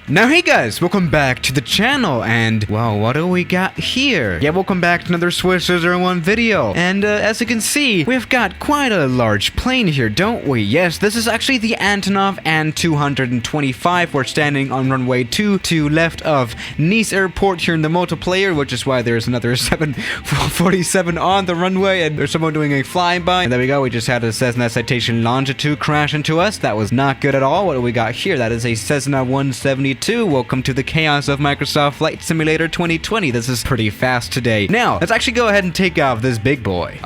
Now hey guys, welcome back to the channel, and well, what do we got here? Yeah, welcome back to another Swiss Scissor One video, and as you can see, we've got quite a large plane here, don't we? Yes, this is actually the Antonov AN225. We're standing on runway 2 to left of Nice Airport here in the multiplayer, which is why there's another 747 on the runway, and there's someone doing a flyby, and there we go, we just had a Cessna Citation Longitude crash into us. That was not good at all. What do we got here? That is a Cessna 172. Welcome to the chaos of Microsoft Flight Simulator 2020. This is pretty fast today. Now, let's actually go ahead and take off this big boy.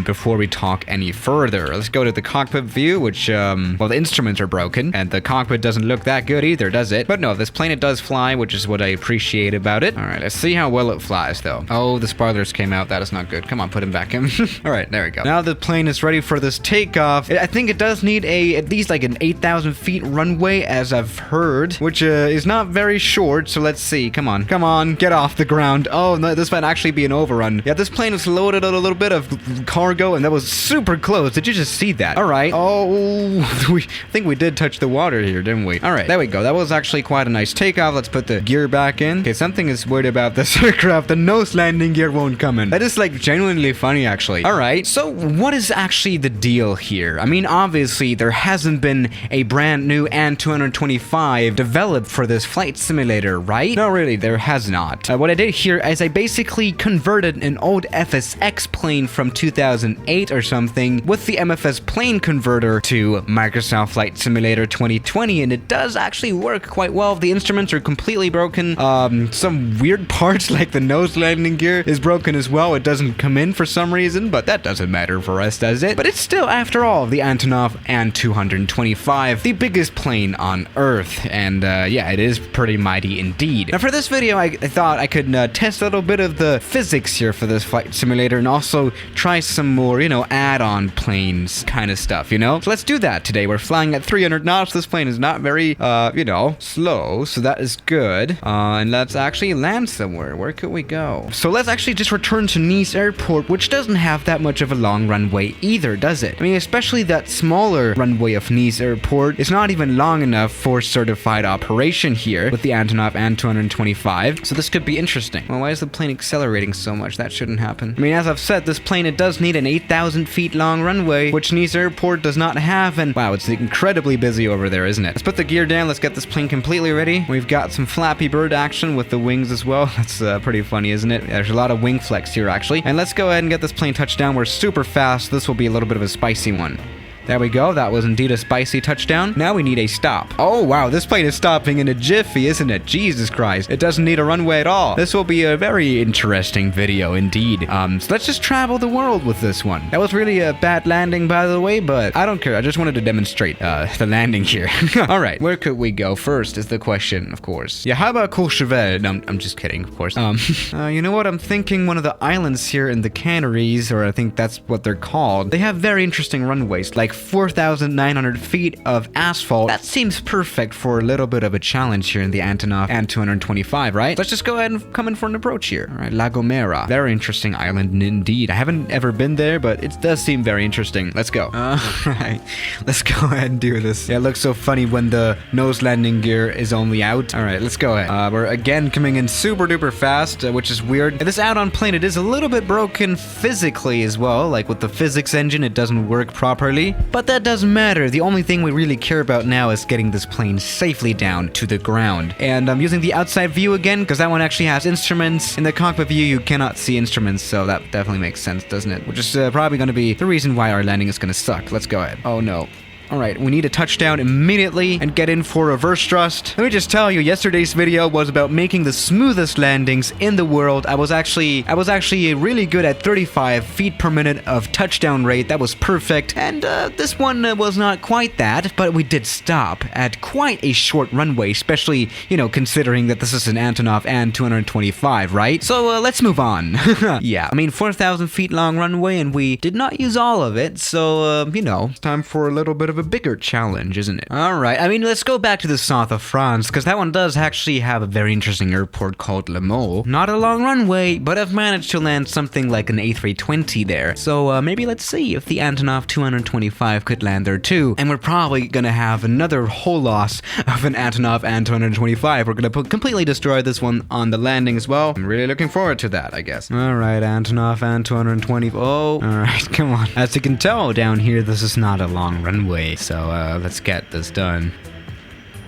Before we talk any further, let's go to the cockpit view, which, well, the instruments are broken, and the cockpit doesn't look that good either, does it? But no, this plane, it does fly, which is what I appreciate about it. All right, let's see how well it flies, though. Oh, the spoilers came out. That is not good. Come on, put him back in. All right, there we go. Now the plane is ready for this takeoff. I think it does need at least like an 8,000 feet runway, as I've heard, which is not very short, so let's see. Come on, get off the ground. Oh, no, this might actually be an overrun. Yeah, this plane is loaded with a little bit of cargo, and that was super close. Did you just see that? All right. Oh, I think we did touch the water here, didn't we? All right, there we go. That was actually quite a nice takeoff. Let's put the gear back in. Okay, something is weird about this aircraft. The nose landing gear won't come in. That is like genuinely funny, actually. All right, so what is actually the deal here? I mean, obviously, there hasn't been a brand new AN225 developed for this flight simulator, right? No, really, there has not. What I did here is I basically converted an old FSX plane from 2008 or something with the MFS plane converter to Microsoft Flight Simulator 2020, and it does actually work quite well. The instruments are completely broken. Some weird parts like the nose landing gear is broken as well. It doesn't come in for some reason, but that doesn't matter for us, does it? But it's still, after all, the Antonov AN225, the biggest plane on Earth, and yeah, it is pretty mighty indeed. Now for this video, I thought I could test a little bit of the physics here for this flight simulator, and also try some more, you know, add-on planes kind of stuff, you know? So let's do that today. We're flying at 300 knots. This plane is not very, you know, slow, so that is good. And let's actually land somewhere. Where could we go? So let's actually just return to Nice Airport, which doesn't have that much of a long runway either, does it? I mean, especially that smaller runway of Nice Airport is not even long enough for certified operation here with the Antonov AN225, so this could be interesting. Well, why is the plane accelerating so much? That shouldn't happen. I mean, as I've said, this plane, it does need an 8,000 feet long runway, which Nice Airport does not have, and wow, it's incredibly busy over there, isn't it? Let's put the gear down. Let's get this plane completely ready. We've got some Flappy Bird action with the wings as well. That's pretty funny, isn't it? There's a lot of wing flex here, actually. And let's go ahead and get this plane touched down. We're super fast. This will be a little bit of a spicy one. There we go. That was indeed a spicy touchdown. Now we need a stop. Oh, wow. This plane is stopping in a jiffy, isn't it? Jesus Christ. It doesn't need a runway at all. This will be a very interesting video indeed. So let's just travel the world with this one. That was really a bad landing, by the way, but I don't care. I just wanted to demonstrate the landing here. All right. Where could we go first is the question, of course. Yeah, how about Courchevel? No, I'm just kidding, of course. You know what? I'm thinking one of the islands here in the Canaries, or I think that's what they're called. They have very interesting runways, like 4,900 feet of asphalt. That seems perfect for a little bit of a challenge here in the Antonov AN225, right? Let's just go ahead and come in for an approach here. All right, La Gomera. Very interesting island indeed. I haven't ever been there, but it does seem very interesting. Let's go. All right, let's go ahead and do this. Yeah, it looks so funny when the nose landing gear is only out. All right, let's go ahead. We're again coming in super duper fast, which is weird. And this add-on plane, it is a little bit broken physically as well. Like with the physics engine, it doesn't work properly. But that doesn't matter. The only thing we really care about now is getting this plane safely down to the ground. And I'm using the outside view again, because that one actually has instruments. In the cockpit view, you cannot see instruments, so that definitely makes sense, doesn't it? Which is probably going to be the reason why our landing is going to suck. Let's go ahead. Oh, no. Alright, we need to touch down immediately and get in for reverse thrust. Let me just tell you, yesterday's video was about making the smoothest landings in the world. I was actually really good at 35 feet per minute of touchdown rate. That was perfect. And this one was not quite that, but we did stop at quite a short runway, especially, you know, considering that this is an Antonov AN225, right? So let's move on. Yeah, I mean, 4,000 feet long runway, and we did not use all of it, so, you know, it's time for a little bit of a a bigger challenge, isn't it? Alright, I mean, let's go back to the south of France, because that one does actually have a very interesting airport called Le Mans. Not a long runway, but I've managed to land something like an A320 there. So maybe let's see if the Antonov 225 could land there too. And we're probably gonna have another whole loss of an Antonov AN225. We're gonna completely destroy this one on the landing as well. I'm really looking forward to that, I guess. Alright, Antonov AN220. Oh, alright, come on. As you can tell down here, this is not a long runway. So let's get this done.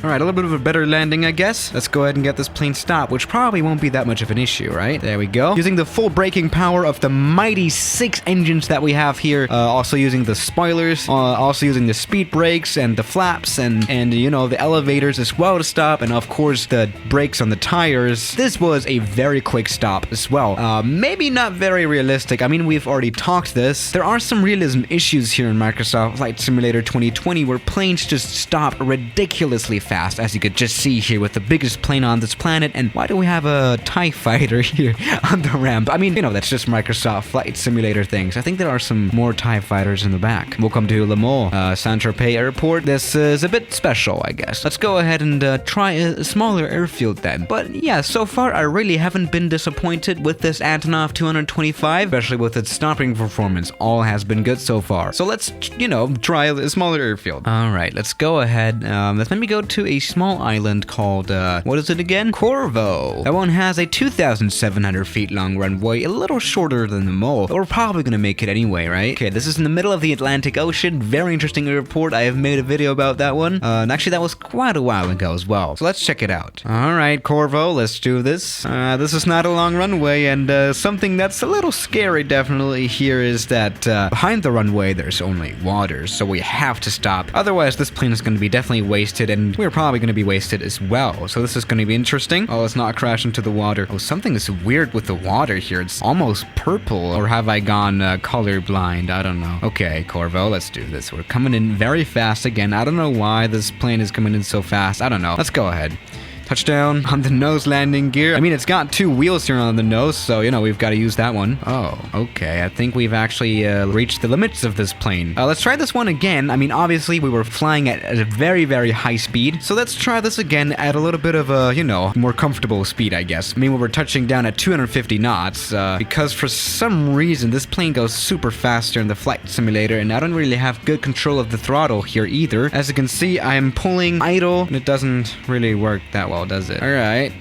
Alright, a little bit of a better landing, I guess. Let's go ahead and get this plane stopped, which probably won't be that much of an issue, right? There we go. Using the full braking power of the mighty 6 engines that we have here. Also using the spoilers, also using the speed brakes and the flaps and you know, the elevators as well to stop. And of course, the brakes on the tires. This was a very quick stop as well. Maybe not very realistic. I mean, we've already talked this. There are some realism issues here in Microsoft Flight Simulator 2020 where planes just stop ridiculously fast. As you could just see here with the biggest plane on this planet. And why do we have a TIE fighter here on the ramp? I mean, you know, that's just Microsoft Flight Simulator things. I think there are some more TIE fighters in the back. Welcome to Le Mans, Saint-Tropez Airport. This is a bit special, I guess. Let's go ahead and try a smaller airfield then. But yeah, so far I really haven't been disappointed with this Antonov 225, especially with its stopping performance. All has been good so far. So let's, you know, try a smaller airfield. All right, let's go ahead. Let's maybe go to a small island called, what is it again? Corvo. That one has a 2,700 feet long runway, a little shorter than the mole, but we're probably gonna make it anyway, right? Okay, this is in the middle of the Atlantic Ocean. Very interesting airport. I have made a video about that one. And actually, that was quite a while ago as well. So let's check it out. All right, Corvo, let's do this. This is not a long runway, and something that's a little scary definitely here is that behind the runway, there's only water, so we have to stop. Otherwise, this plane is gonna be definitely wasted, and we're probably going to be wasted as well. So this is going to be interesting. Oh, let's not crash into the water. Oh, something is weird with the water here. It's almost purple. Or have I gone colorblind? I don't know. Okay, Corvo, let's do this. We're coming in very fast again. I don't know why this plane is coming in so fast. I don't know. Let's go ahead. Touchdown on the nose landing gear. I mean, it's got 2 wheels here on the nose, so, you know, we've got to use that one. Oh, okay. I think we've actually reached the limits of this plane. Let's try this one again. I mean, obviously, we were flying at a very, very high speed. So let's try this again at a little bit of a, you know, more comfortable speed, I guess. I mean, we were touching down at 250 knots because for some reason, this plane goes super faster in the flight simulator, and I don't really have good control of the throttle here either. As you can see, I'm pulling idle, and it doesn't really work that well, does it? Alright,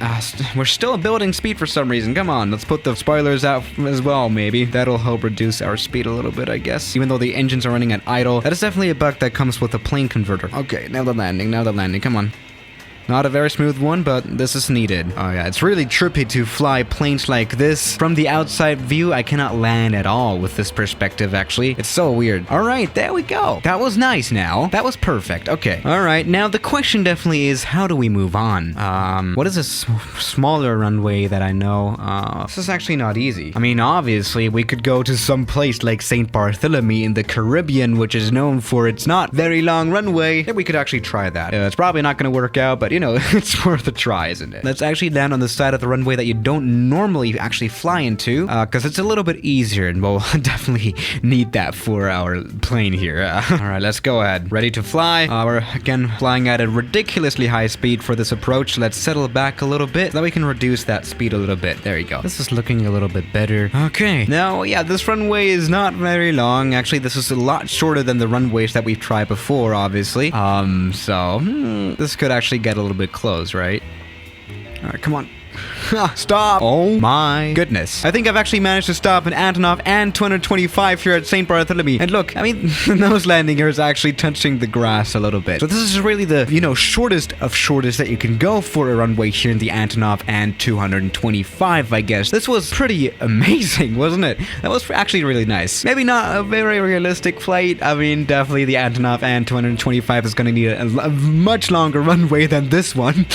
we're still building speed for some reason. Come on, let's put the spoilers out as well, maybe. That'll help reduce our speed a little bit, I guess. Even though the engines are running at idle. That is definitely a bug that comes with a plane converter. Okay, now the landing, come on. Not a very smooth one, but this is needed. Oh yeah, it's really trippy to fly planes like this. From the outside view, I cannot land at all with this perspective, actually. It's so weird. All right, there we go. That was nice now. That was perfect. Okay. All right, now the question definitely is, how do we move on? What is a smaller runway that I know? This is actually not easy. I mean, obviously, we could go to some place like St. Barthelemy in the Caribbean, which is known for its not very long runway. Yeah, we could actually try that. It's probably not going to work out, but you know, it's worth a try, isn't it? Let's actually land on the side of the runway that you don't normally actually fly into, because it's a little bit easier, and we'll definitely need that for our plane here. All right, let's go ahead. Ready to fly. We're again flying at a ridiculously high speed for this approach. Let's settle back a little bit so that we can reduce that speed a little bit. There you go. This is looking a little bit better. Okay. Now, yeah, this runway is not very long. Actually, this is a lot shorter than the runways that we've tried before, obviously. This could actually get a little bit close, right? All right, come on. Stop! Oh my goodness. I think I've actually managed to stop an Antonov AN225 here at St. Barthelemy. And look, I mean, the nose landing here is actually touching the grass a little bit. So this is really the, you know, shortest of shortest that you can go for a runway here in the Antonov AN225, I guess. This was pretty amazing, wasn't it? That was actually really nice. Maybe not a very realistic flight. I mean, definitely the Antonov AN225 is going to need a much longer runway than this one.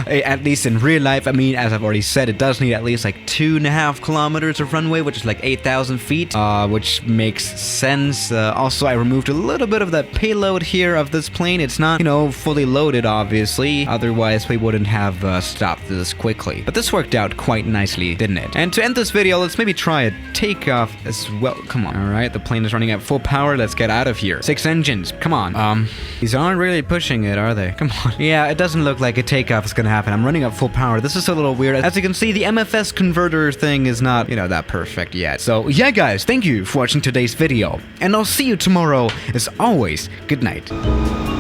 At least in real life. I mean, as I've already said, it does need at least like 2.5 kilometers of runway, which is like 8,000 feet, which makes sense. Also, I removed a little bit of that payload here of this plane. It's not, you know, fully loaded, obviously. Otherwise, we wouldn't have stopped this quickly. But this worked out quite nicely, didn't it? And to end this video, let's maybe try a takeoff as well. Come on. All right, the plane is running at full power. Let's get out of here. 6 engines. Come on. These aren't really pushing it, are they? Come on. Yeah, it doesn't look like a takeoff is gonna happen. I'm running at full power. This is a little weird. As you can see, the MFS converter thing is not, you know, that perfect yet. So yeah, guys, thank you for watching today's video, and I'll see you tomorrow. As always, good night.